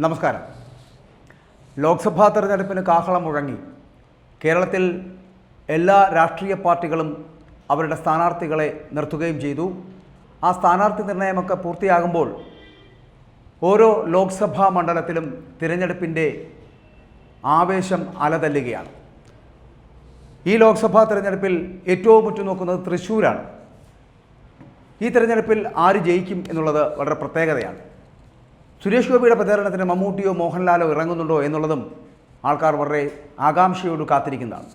നമസ്കാരം. ലോക്സഭാ തെരഞ്ഞെടുപ്പിന് കാഹളം മുഴങ്ങി. കേരളത്തിൽ എല്ലാ രാഷ്ട്രീയ പാർട്ടികളും അവരുടെ സ്ഥാനാർത്ഥികളെ നിർത്തുകയും ചെയ്തു. ആ സ്ഥാനാർത്ഥി നിർണയമൊക്കെ പൂർത്തിയാകുമ്പോൾ ഓരോ ലോക്സഭാ മണ്ഡലത്തിലും തിരഞ്ഞെടുപ്പിൻ്റെ ആവേശം അലതല്ലുകയാണ്. ഈ ലോക്സഭാ തെരഞ്ഞെടുപ്പിൽ ഏറ്റവും ഉറ്റുനോക്കുന്നത് തൃശ്ശൂരാണ്. ഈ തെരഞ്ഞെടുപ്പിൽ ആര് ജയിക്കും എന്നുള്ളത് വളരെ പ്രത്യേകതയാണ്. സുരേഷ് ഗോപിയുടെ പ്രചാരണത്തിന് മമ്മൂട്ടിയോ മോഹൻലാലോ ഇറങ്ങുന്നുണ്ടോ എന്നുള്ളതും ആൾക്കാർ വളരെ ആകാംക്ഷയോട് കാത്തിരിക്കുന്നതാണ്.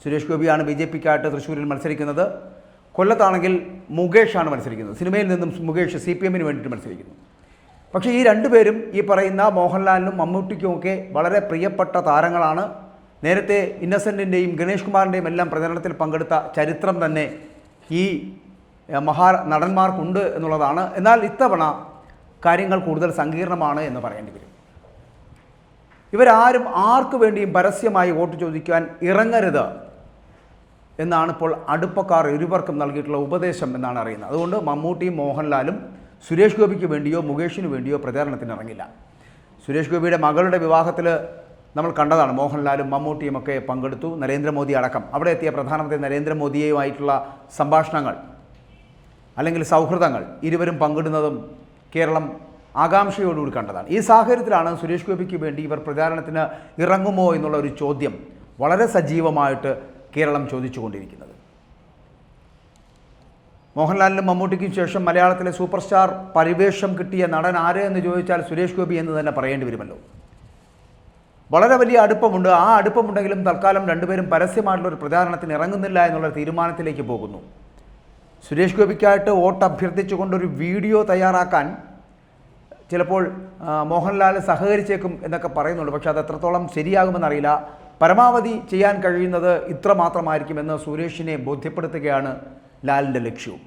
സുരേഷ് ഗോപിയാണ് BJPക്കായിട്ട് തൃശ്ശൂരിൽ മത്സരിക്കുന്നത്. കൊല്ലത്താണെങ്കിൽ മുകേഷാണ് മത്സരിക്കുന്നത്. സിനിമയിൽ നിന്നും മുകേഷ് CPMന് വേണ്ടിയിട്ട് മത്സരിക്കുന്നു. പക്ഷേ ഈ രണ്ടുപേരും ഈ പറയുന്ന മോഹൻലാലിനും മമ്മൂട്ടിക്കുമൊക്കെ വളരെ പ്രിയപ്പെട്ട താരങ്ങളാണ്. നേരത്തെ ഇന്നസെൻറ്റിൻ്റെയും ഗണേഷ് കുമാറിൻ്റെയും എല്ലാം പ്രചരണത്തിൽ പങ്കെടുത്ത ചരിത്രം തന്നെ ഈ നടന്മാർക്കുണ്ട് എന്നുള്ളതാണ്. എന്നാൽ ഇത്തവണ കാര്യങ്ങൾ കൂടുതൽ സങ്കീർണമാണ് എന്ന് പറയേണ്ടി വരും. ഇവരാരും ആർക്കു വേണ്ടിയും പരസ്യമായി വോട്ട് ചോദിക്കാൻ ഇറങ്ങരുത് എന്നാണ് ഇപ്പോൾ അടുപ്പക്കാർ ഇരുവർക്കും നൽകിയിട്ടുള്ള ഉപദേശം എന്നാണ് അറിയുന്നത്. അതുകൊണ്ട് മമ്മൂട്ടിയും മോഹൻലാലും സുരേഷ് ഗോപിക്ക് വേണ്ടിയോ മുകേഷിന് വേണ്ടിയോ പ്രചാരണത്തിന് ഇറങ്ങില്ല. സുരേഷ് ഗോപിയുടെ മകളുടെ വിവാഹത്തിൽ നമ്മൾ കണ്ടതാണ്. മോഹൻലാലും മമ്മൂട്ടിയും ഒക്കെ പങ്കെടുത്തു. നരേന്ദ്രമോദി അടക്കം അവിടെ എത്തിയ പ്രധാനമന്ത്രി നരേന്ദ്രമോദിയുമായിട്ടുള്ള സംഭാഷണങ്ങൾ അല്ലെങ്കിൽ സൗഹൃദങ്ങൾ ഇരുവരും പങ്കിടുന്നതും കേരളം ആകാംക്ഷയോടുകൂടി കണ്ടതാണ്. ഈ സാഹചര്യത്തിലാണ് സുരേഷ് ഗോപിക്ക് വേണ്ടി ഇവർ പ്രചാരണത്തിന് ഇറങ്ങുമോ എന്നുള്ള ഒരു ചോദ്യം വളരെ സജീവമായിട്ട് കേരളം ചോദിച്ചുകൊണ്ടിരിക്കുന്നത്. മോഹൻലാലിനും മമ്മൂട്ടിക്കും ശേഷം മലയാളത്തിലെ സൂപ്പർ സ്റ്റാർ പരിവേഷം കിട്ടിയ നടൻ ആര് എന്ന് ചോദിച്ചാൽ സുരേഷ് ഗോപി എന്ന് തന്നെ പറയേണ്ടി വരുമല്ലോ. വളരെ വലിയ അടുപ്പമുണ്ട്. ആ അടുപ്പമുണ്ടെങ്കിലും തൽക്കാലം രണ്ടുപേരും പരസ്യമായിട്ടുള്ളൊരു പ്രചാരണത്തിന് ഇറങ്ങുന്നില്ല എന്നുള്ള തീരുമാനത്തിലേക്ക് പോകുന്നു. സുരേഷ് ഗോപിക്കായിട്ട് വോട്ട് അഭ്യർത്ഥിച്ചുകൊണ്ടൊരു വീഡിയോ തയ്യാറാക്കാൻ ചിലപ്പോൾ മോഹൻലാൽ സഹകരിച്ചേക്കും എന്നൊക്കെ പറയുന്നുണ്ട്. പക്ഷേ അത് എത്രത്തോളം ശരിയാകുമെന്നറിയില്ല. പരമാവധി ചെയ്യാൻ കഴിയുന്നത് ഇത്ര മാത്രമായിരിക്കുമെന്ന് സുരേഷിനെ ബോധ്യപ്പെടുത്തുകയാണ് ലാലിൻ്റെ ലക്ഷ്യവും.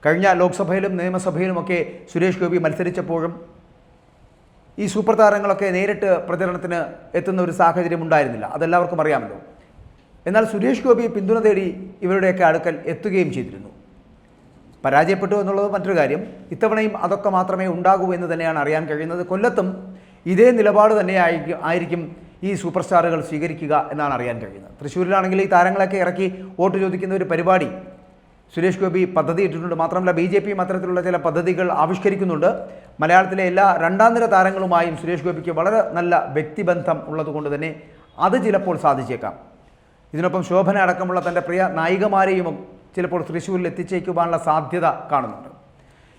കഴിഞ്ഞ ലോക്സഭയിലും നിയമസഭയിലുമൊക്കെ സുരേഷ് ഗോപി മത്സരിച്ചപ്പോഴും ഈ സൂപ്പർ താരങ്ങളൊക്കെ നേരിട്ട് പ്രചരണത്തിന് എത്തുന്ന ഒരു സാഹചര്യം ഉണ്ടായിരുന്നില്ല. അതെല്ലാവർക്കും അറിയാമല്ലോ. എന്നാൽ സുരേഷ് ഗോപി പിന്തുണ തേടി ഇവരുടെയൊക്കെ അടുക്കൽ എത്തുകയും ചെയ്തിരുന്നു. പരാജയപ്പെട്ടു എന്നുള്ളത് മറ്റൊരു കാര്യം. ഇത്തവണയും അതൊക്കെ മാത്രമേ ഉണ്ടാകൂ എന്ന് തന്നെയാണ് അറിയാൻ കഴിയുന്നത്. കൊല്ലത്തും ഇതേ നിലപാട് തന്നെ ആയിരിക്കും ഈ സൂപ്പർ സ്റ്റാറുകൾ സ്വീകരിക്കുക എന്നാണ് അറിയാൻ കഴിയുന്നത്. തൃശ്ശൂരിലാണെങ്കിൽ ഈ താരങ്ങളൊക്കെ ഇറക്കി വോട്ട് ചോദിക്കുന്ന ഒരു പരിപാടി സുരേഷ് ഗോപി പദ്ധതി ഇട്ടിട്ടുണ്ട്. മാത്രമല്ല BJPയും അത്തരത്തിലുള്ള ചില പദ്ധതികൾ ആവിഷ്കരിക്കുന്നുണ്ട്. മലയാളത്തിലെ എല്ലാ രണ്ടാം നിര താരങ്ങളുമായും സുരേഷ് ഗോപിക്ക് വളരെ നല്ല വ്യക്തിബന്ധം ഉള്ളതുകൊണ്ട് തന്നെ അത് ചിലപ്പോൾ സാധിച്ചേക്കാം. ഇതിനൊപ്പം ശോഭന അടക്കമുള്ള തൻ്റെ പ്രിയ നായികമാരെയും ചിലപ്പോൾ തൃശ്ശൂരിൽ എത്തിച്ചേക്കുവാനുള്ള സാധ്യത കാണുന്നുണ്ട്.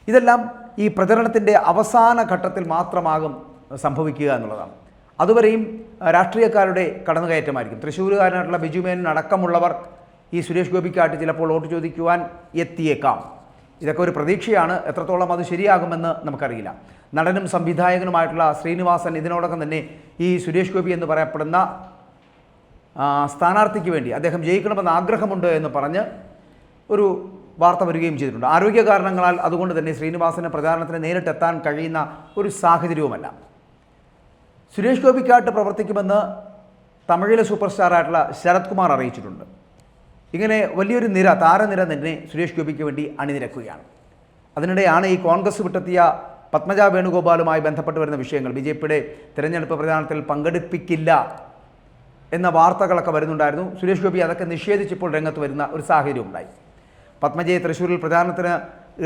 ഇതെല്ലാം ഈ പ്രചരണത്തിൻ്റെ അവസാന ഘട്ടത്തിൽ മാത്രമാകും സംഭവിക്കുക എന്നുള്ളതാണ്. അതുവരെയും രാഷ്ട്രീയക്കാരുടെ കടന്നുകയറ്റമായിരിക്കും. തൃശ്ശൂരുകാരനായിട്ടുള്ള ബിജു മേനോൻ അടക്കമുള്ളവർ ഈ സുരേഷ് ഗോപിക്കായിട്ട് ചിലപ്പോൾ വോട്ട് ചോദിക്കുവാൻ എത്തിയേക്കാം. ഇതൊക്കെ ഒരു പ്രതീക്ഷയാണ്. എത്രത്തോളം അത് ശരിയാകുമെന്ന് നമുക്കറിയില്ല. നടനും സംവിധായകനുമായിട്ടുള്ള ശ്രീനിവാസൻ ഇതിനോടകം തന്നെ ഈ സുരേഷ് ഗോപി എന്ന് പറയപ്പെടുന്ന സ്ഥാനാർത്ഥിക്ക് വേണ്ടി അദ്ദേഹം ജയിക്കണമെന്ന് ആഗ്രഹമുണ്ട് എന്ന് പറഞ്ഞ് ഒരു വാർത്ത വരികയും ചെയ്തിട്ടുണ്ട്. ആരോഗ്യ കാരണങ്ങളാൽ അതുകൊണ്ട് തന്നെ ശ്രീനിവാസന് പ്രചാരണത്തിന് നേരിട്ടെത്താൻ കഴിയുന്ന ഒരു സാഹചര്യവുമല്ല. സുരേഷ് ഗോപിക്കായിട്ട് പ്രവർത്തിക്കുമെന്ന് തമിഴിലെ സൂപ്പർ സ്റ്റാറായിട്ടുള്ള ശരത് കുമാർ അറിയിച്ചിട്ടുണ്ട്. ഇങ്ങനെ വലിയൊരു താരനിര തന്നെ സുരേഷ് ഗോപിക്ക് വേണ്ടി അണിനിരക്കുകയാണ്. അതിനിടെയാണ് ഈ കോൺഗ്രസ് വിട്ടെത്തിയ പത്മജ വേണുഗോപാലുമായി ബന്ധപ്പെട്ട് വരുന്ന വിഷയങ്ങൾ. BJPയുടെ തിരഞ്ഞെടുപ്പ് പ്രചാരണത്തിൽ പങ്കെടുപ്പിക്കില്ല എന്ന വാർത്തകളൊക്കെ വരുന്നുണ്ടായിരുന്നു. സുരേഷ് ഗോപി അതൊക്കെ നിഷേധിച്ചപ്പോൾ രംഗത്ത് വരുന്ന ഒരു സാഹചര്യമുണ്ടായി. പത്മജയെ തൃശ്ശൂരിൽ പ്രചാരണത്തിന്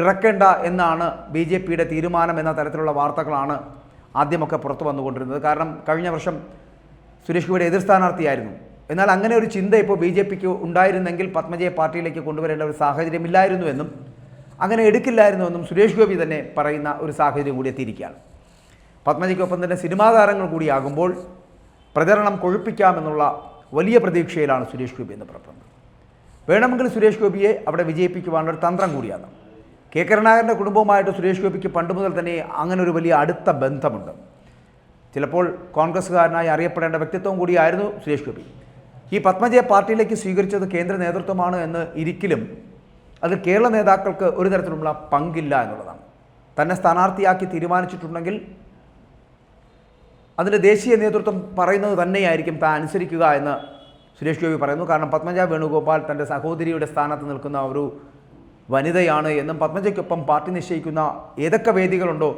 ഇറക്കേണ്ട എന്നാണ് BJPയുടെ തീരുമാനം എന്ന തരത്തിലുള്ള വാർത്തകളാണ് ആദ്യമൊക്കെ പുറത്തു വന്നുകൊണ്ടിരുന്നത്. കാരണം കഴിഞ്ഞ വർഷം സുരേഷ് ഗോപിയുടെ എതിർ സ്ഥാനാർത്ഥിയായിരുന്നു. എന്നാൽ അങ്ങനെ ഒരു ചിന്ത ഇപ്പോൾ BJPക്ക് ഉണ്ടായിരുന്നെങ്കിൽ പത്മജയെ പാർട്ടിയിലേക്ക് കൊണ്ടുവരേണ്ട ഒരു സാഹചര്യമില്ലായിരുന്നുവെന്നും അങ്ങനെ എടുക്കില്ലായിരുന്നുവെന്നും സുരേഷ് ഗോപി തന്നെ പറയുന്ന ഒരു സാഹചര്യം കൂടി എത്തിയിരിക്കുകയാണ്. പത്മജയ്ക്കൊപ്പം തന്നെ സിനിമാ താരങ്ങൾ കൂടിയാകുമ്പോൾ പ്രചരണം കൊഴുപ്പിക്കാമെന്നുള്ള വലിയ പ്രതീക്ഷയിലാണ് സുരേഷ് ഗോപി എന്ന് പറയുന്നത്. വേണമെങ്കിൽ സുരേഷ് ഗോപിയെ അവിടെ വിജയിപ്പിക്കുവാനുള്ള ഒരു തന്ത്രം കൂടിയാണ്. കെ കരുണാകരൻ്റെ കുടുംബവുമായിട്ട് സുരേഷ് ഗോപിക്ക് പണ്ട് മുതൽ തന്നെ അങ്ങനെ ഒരു വലിയ അടുത്ത ബന്ധമുണ്ട്. ചിലപ്പോൾ കോൺഗ്രസ്സുകാരനായി അറിയപ്പെടേണ്ട വ്യക്തിത്വം കൂടിയായിരുന്നു സുരേഷ് ഗോപി. ഈ പത്മജയെ പാർട്ടിയിലേക്ക് സ്വീകരിച്ചത് കേന്ദ്ര നേതൃത്വമാണ് എന്ന് ഇരിക്കലും അത് കേരള നേതാക്കൾക്ക് ഒരു തരത്തിലുള്ള പങ്കില്ല എന്നുള്ളതാണ്. തന്നെ സ്ഥാനാർത്ഥിയാക്കി തീരുമാനിച്ചിട്ടുണ്ടെങ്കിൽ അതിൻ്റെ ദേശീയ നേതൃത്വം പറയുന്നത് തന്നെയായിരിക്കും താൻ അനുസരിക്കുക എന്ന് സുരേഷ് ഗോപി പറയുന്നു. കാരണം പത്മജ വേണുഗോപാൽ തൻ്റെ സഹോദരിയുടെ സ്ഥാനത്ത് നിൽക്കുന്ന ഒരു വനിതയാണ് എന്നും പത്മജയ്ക്കൊപ്പം പാർട്ടി നിശ്ചയിക്കുന്ന ഏതൊക്കെ വേദികളുണ്ടോ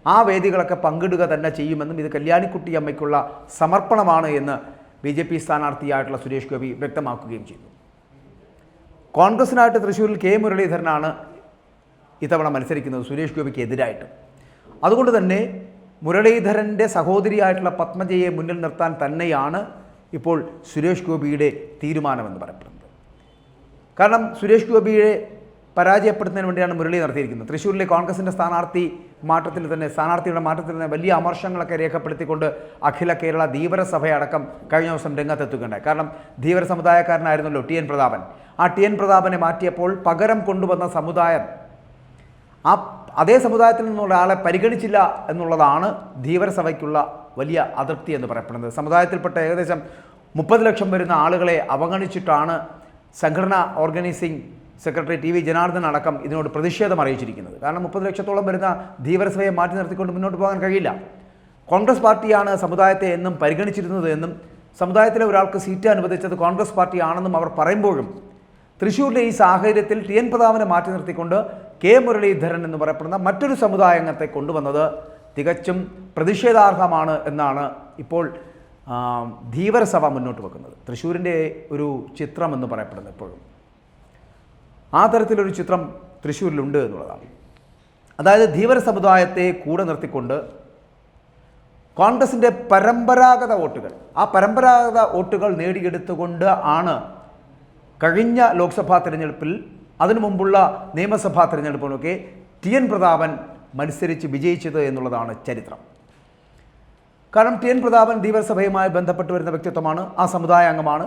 ആ വേദികളൊക്കെ പങ്കിടുക തന്നെ ചെയ്യുമെന്നും ഇത് കല്യാണിക്കുട്ടി അമ്മയ്ക്കുള്ള സമർപ്പണമാണ് എന്ന് BJP സ്ഥാനാർത്ഥിയായിട്ടുള്ള സുരേഷ് ഗോപി വ്യക്തമാക്കുകയും ചെയ്തു. കോൺഗ്രസിനായിട്ട് തൃശ്ശൂരിൽ K മുരളീധരനാണ് ഇത്തവണ മത്സരിക്കുന്നത് സുരേഷ് ഗോപിക്ക് എതിരായിട്ട്. അതുകൊണ്ട് തന്നെ മുരളീധരൻ്റെ സഹോദരിയായിട്ടുള്ള പത്മജയെ മുന്നിൽ നിർത്താൻ തന്നെയാണ് ഇപ്പോൾ സുരേഷ് ഗോപിയുടെ തീരുമാനമെന്ന് പറയപ്പെടുന്നത്. കാരണം സുരേഷ് ഗോപിയെ പരാജയപ്പെടുത്തുന്നതിന് വേണ്ടിയാണ് മുരളി നടത്തിയിരിക്കുന്നത്. തൃശ്ശൂരിലെ കോൺഗ്രസിൻ്റെ സ്ഥാനാർത്ഥിയുടെ മാറ്റത്തിൽ തന്നെ വലിയ അമർഷങ്ങളൊക്കെ രേഖപ്പെടുത്തിക്കൊണ്ട് അഖില കേരള ധീവരസഭയടക്കം കഴിഞ്ഞ ദിവസം രംഗത്തെത്തുകയുണ്ടായി. കാരണം ധീവര സമുദായക്കാരനായിരുന്നല്ലോ TN പ്രതാപൻ. ആ TN പ്രതാപനെ മാറ്റിയപ്പോൾ പകരം കൊണ്ടുവന്ന സമുദായം അതേ സമുദായത്തിൽ നിന്നുള്ള ആളെ പരിഗണിച്ചില്ല എന്നുള്ളതാണ് ധീവരസഭയ്ക്കുള്ള വലിയ അതൃപ്തി എന്ന് പറയപ്പെടുന്നത്. സമുദായത്തിൽപ്പെട്ട ഏകദേശം 30 ലക്ഷം വരുന്ന ആളുകളെ അവഗണിച്ചിട്ടാണ് സംഘടനാ ഓർഗനൈസിംഗ് സെക്രട്ടറി TV ജനാർദ്ദൻ അടക്കം ഇതിനോട് പ്രതിഷേധം അറിയിച്ചിരിക്കുന്നത്. കാരണം 30 ലക്ഷത്തോളം വരുന്ന ധീവരസഭയെ മാറ്റി നിർത്തിക്കൊണ്ട് മുന്നോട്ട് പോകാൻ കഴിയില്ല. കോൺഗ്രസ് പാർട്ടിയാണ് സമുദായത്തെ എന്നും പരിഗണിച്ചിരുന്നത് എന്നും സമുദായത്തിലെ ഒരാൾക്ക് സീറ്റ് അനുവദിച്ചത് കോൺഗ്രസ് പാർട്ടിയാണെന്നും അവർ പറയുമ്പോഴും തൃശ്ശൂരിലെ ഈ സാഹചര്യത്തിൽ TN പ്രതാപനെ മാറ്റി നിർത്തിക്കൊണ്ട് K മുരളീധരൻ എന്ന് പറയപ്പെടുന്ന മറ്റൊരു സമുദായാംഗത്തെ കൊണ്ടുവന്നത് തികച്ചും പ്രതിഷേധാർഹമാണ് എന്നാണ് ഇപ്പോൾ ധീവരസഭ മുന്നോട്ട് വെക്കുന്നത്. തൃശ്ശൂരിൻ്റെ ഒരു ചിത്രം എന്ന് പറയപ്പെടുന്നത് എപ്പോഴും ആ തരത്തിലൊരു ചിത്രം തൃശ്ശൂരിലുണ്ട് എന്നുള്ളതാണ്. അതായത് ധീവര സമുദായത്തെ കൂടെ നിർത്തിക്കൊണ്ട് കോൺഗ്രസിൻ്റെ പരമ്പരാഗത വോട്ടുകൾ നേടിയെടുത്തുകൊണ്ട് ആണ് കഴിഞ്ഞ ലോക്സഭാ തിരഞ്ഞെടുപ്പിൽ അതിനു മുമ്പുള്ള നിയമസഭാ തിരഞ്ഞെടുപ്പിലൊക്കെ TN പ്രതാപൻ മത്സരിച്ച് വിജയിച്ചത് എന്നുള്ളതാണ് ചരിത്രം. കാരണം TN പ്രതാപൻ ധീവരസഭയുമായി ബന്ധപ്പെട്ട് വരുന്ന വ്യക്തിത്വമാണ്, ആ സമുദായ അംഗമാണ്.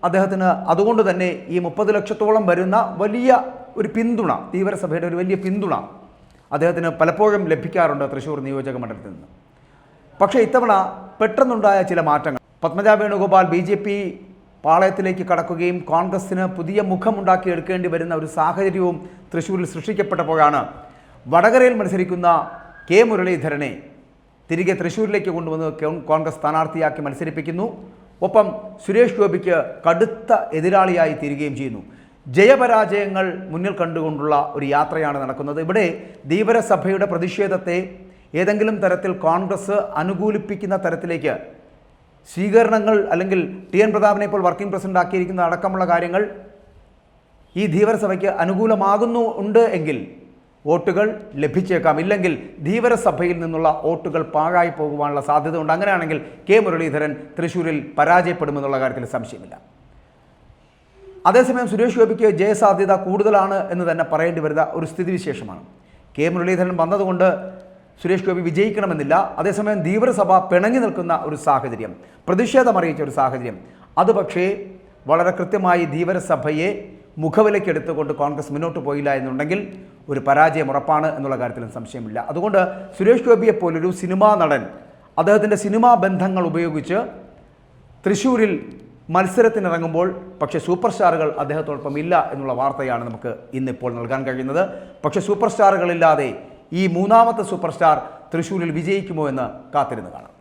അദ്ദേഹത്തിന് അതുകൊണ്ട് തന്നെ ഈ 30 ലക്ഷത്തോളം വരുന്ന വലിയ ഒരു പിന്തുണ, ധീവരസഭയുടെ ഒരു വലിയ പിന്തുണ അദ്ദേഹത്തിന് പലപ്പോഴും ലഭിക്കാറുണ്ട് തൃശ്ശൂർ നിയോജക മണ്ഡലത്തിൽ നിന്ന്. പക്ഷേ ഇത്തവണ പെട്ടെന്നുണ്ടായ ചില മാറ്റങ്ങൾ, പത്മജ വേണുഗോപാൽ BJP പാളയത്തിലേക്ക് കടക്കുകയും കോൺഗ്രസിന് പുതിയ മുഖമുണ്ടാക്കി എടുക്കേണ്ടി വരുന്ന ഒരു സാഹചര്യവും തൃശ്ശൂരിൽ സൃഷ്ടിക്കപ്പെട്ടപ്പോഴാണ് വടകരയിൽ മത്സരിക്കുന്ന K മുരളീധരനെ തിരികെ തൃശ്ശൂരിലേക്ക് കൊണ്ടുവന്ന് കോൺഗ്രസ് സ്ഥാനാർത്ഥിയാക്കി മത്സരിപ്പിക്കുന്നു. ഒപ്പം സുരേഷ് ഗോപിക്ക് കടുത്ത എതിരാളിയായി തീരുകയും ചെയ്യുന്നു. ജയപരാജയങ്ങൾ മുന്നിൽ കണ്ടുകൊണ്ടുള്ള ഒരു യാത്രയാണ് നടക്കുന്നത്. ഇവിടെ ധീവരസഭയുടെ പ്രതിഷേധത്തെ ഏതെങ്കിലും തരത്തിൽ കോൺഗ്രസ് അനുകൂലിപ്പിക്കുന്ന തരത്തിലേക്ക് സ്വീകരണങ്ങൾ അല്ലെങ്കിൽ TN പ്രതാപനെ ഇപ്പോൾ വർക്കിംഗ് പ്രസിഡന്റ് ആക്കിയിരിക്കുന്ന അടക്കമുള്ള കാര്യങ്ങൾ ഈ ധീവരസഭയ്ക്ക് അനുകൂലമാകുന്നുണ്ട് എങ്കിൽ വോട്ടുകൾ ലഭിച്ചേക്കാം. ഇല്ലെങ്കിൽ ധീവരസഭയിൽ നിന്നുള്ള വോട്ടുകൾ പാഴായി പോകുവാനുള്ള സാധ്യതയുണ്ട്. അങ്ങനെയാണെങ്കിൽ K മുരളീധരൻ തൃശ്ശൂരിൽ പരാജയപ്പെടുമെന്നുള്ള കാര്യത്തിൽ സംശയമില്ല. അതേസമയം സുരേഷ് ഗോപിക്ക് ജയസാധ്യത കൂടുതലാണ് എന്ന് തന്നെ പറയേണ്ടി വരുന്ന ഒരു സ്ഥിതിവിശേഷമാണ്. K മുരളീധരൻ വന്നതുകൊണ്ട് സുരേഷ് ഗോപി വിജയിക്കണമെന്നില്ല. അതേസമയം ധീവരസഭ പിണങ്ങി നിൽക്കുന്ന ഒരു സാഹചര്യം, പ്രതിഷേധമറിയിച്ച ഒരു സാഹചര്യം, അത് പക്ഷേ വളരെ കൃത്യമായി ധീവരസഭയെ മുഖവിലക്കെടുത്തുകൊണ്ട് കോൺഗ്രസ് മുന്നോട്ട് പോയില്ല എന്നുണ്ടെങ്കിൽ ഒരു പരാജയം ഉറപ്പാണ് എന്നുള്ള കാര്യത്തിലും സംശയമില്ല. അതുകൊണ്ട് സുരേഷ് ഗോപിയെപ്പോലൊരു സിനിമാ നടൻ അദ്ദേഹത്തിൻ്റെ സിനിമാ ബന്ധങ്ങൾ ഉപയോഗിച്ച് തൃശ്ശൂരിൽ മത്സരത്തിനിറങ്ങുമ്പോൾ പക്ഷേ സൂപ്പർ സ്റ്റാറുകൾ അദ്ദേഹത്തോടൊപ്പം ഇല്ല എന്നുള്ള വാർത്തയാണ് നമുക്ക് ഇന്നിപ്പോൾ നൽകാൻ കഴിയുന്നത്. പക്ഷേ സൂപ്പർ സ്റ്റാറുകളില്ലാതെ ഈ മൂന്നാമത്തെ സൂപ്പർ സ്റ്റാർ തൃശ്ശൂരിൽ വിജയിക്കുമോ എന്ന് കാത്തിരുന്ന് കാണാം.